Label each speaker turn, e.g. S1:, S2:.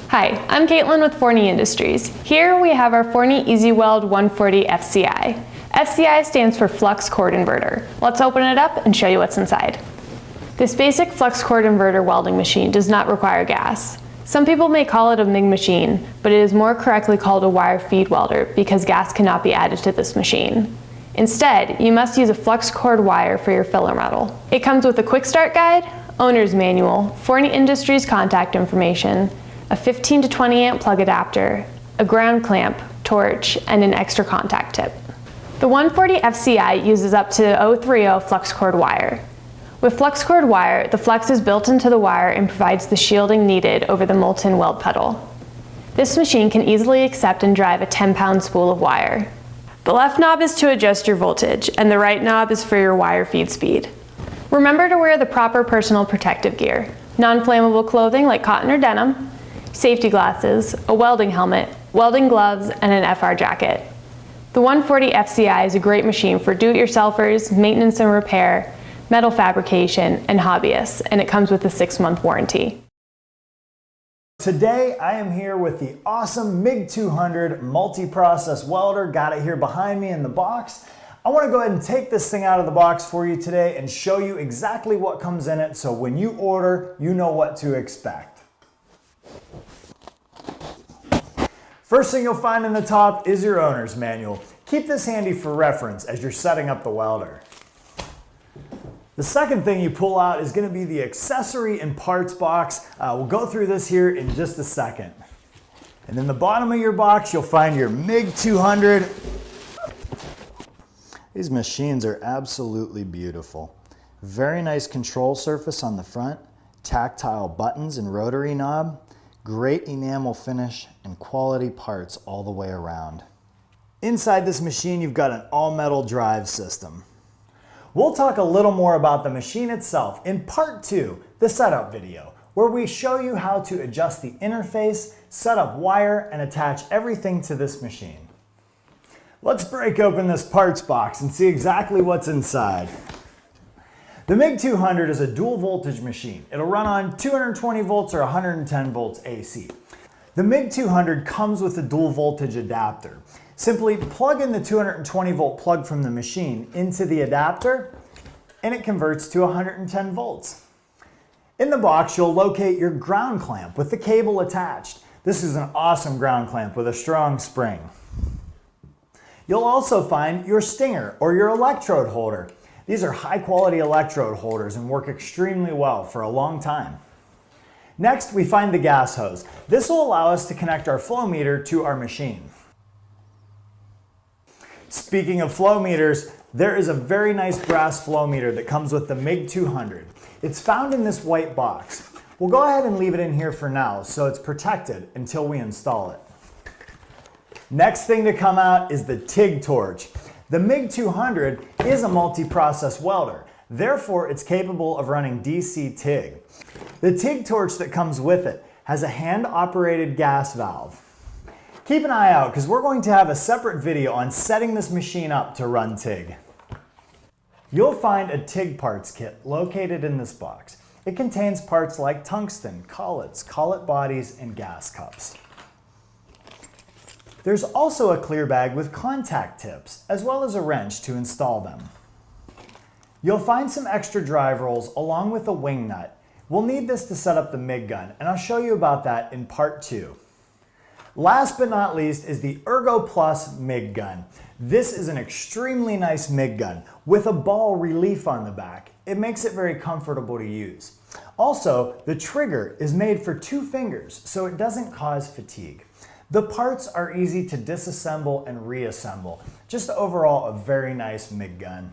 S1: Hi, I'm Caitlin with Forney Industries. Here we have our Forney EasyWeld 140 FCI. FCI stands for Flux Cord Inverter. Let's open it up and show you what's inside. This basic flux cord inverter welding machine does not require gas. Some people may call it a MIG machine, but it is more correctly called a wire feed welder because gas cannot be added to this machine. Instead, you must use a flux cord wire for your filler metal. It comes with a quick start guide, owner's manual, Forney Industries contact information, a 15 to 20 amp plug adapter, a ground clamp, torch, and an extra contact tip. The 140 FCI uses up to 030 flux cord wire. With flux cord wire, the flux is built into the wire and provides the shielding needed over the molten weld puddle. This machine can easily accept and drive a 10-pound spool of wire. The left knob is to adjust your voltage, and the right knob is for your wire feed speed. Remember to wear the proper personal protective gear, non-flammable clothing like cotton or denim, safety glasses, a welding helmet, welding gloves, and an FR jacket. The 140 FCI is a great machine for do-it-yourselfers, maintenance and repair, metal fabrication, and hobbyists, and it comes with a 6-month warranty.
S2: Today I am here with the awesome MIG 200 multi-process welder. Got it here behind me in the box. I want to go ahead and take this thing out of the box for you today and show you exactly what comes in it so when you order, you know what to expect. First thing you'll find in the top is your owner's manual. Keep this handy for reference as you're setting up the welder. The second thing you pull out is going to be the accessory and parts box. We'll go through this here in just a second. And in the bottom of your box, you'll find your MIG 200. These machines are absolutely beautiful. Very nice control surface on the front, tactile buttons and rotary knob, great enamel finish, and quality parts all the way around. Inside this machine, you've got an all-metal drive system. We'll talk a little more about the machine itself in part 2, the setup video, where we show you how to adjust the interface, set up wire, and attach everything to this machine. Let's break open this parts box and see exactly what's inside. The MIG 200 is a dual voltage machine. It'll run on 220 volts or 110 volts AC. The MIG 200 comes with a dual voltage adapter. Simply plug in the 220 volt plug from the machine into the adapter and it converts to 110 volts. In the box, you'll locate your ground clamp with the cable attached. This is an awesome ground clamp with a strong spring. You'll also find your stinger or your electrode holder. These are high quality electrode holders and work extremely well for a long time. Next, we find the gas hose. This will allow us to connect our flow meter to our machine. Speaking of flow meters, there is a very nice brass flow meter that comes with the MIG 200. It's found in this white box. We'll go ahead and leave it in here for now so it's protected until we install it. Next thing to come out is the TIG torch. The MIG 200 is a multi-process welder, therefore it's capable of running DC TIG. The TIG torch that comes with it has a hand-operated gas valve. Keep an eye out because we're going to have a separate video on setting this machine up to run TIG. You'll find a TIG parts kit located in this box. It contains parts like tungsten, collets, collet bodies, and gas cups. There's also a clear bag with contact tips, as well as a wrench to install them. You'll find some extra drive rolls along with a wing nut. We'll need this to set up the MIG gun, and I'll show you about that in part 2. Last but not least is the Ergo Plus MIG gun. This is an extremely nice MIG gun with a ball relief on the back. It makes it very comfortable to use. Also, the trigger is made for 2 fingers, so it doesn't cause fatigue. The parts are easy to disassemble and reassemble. Just overall a very nice MIG gun.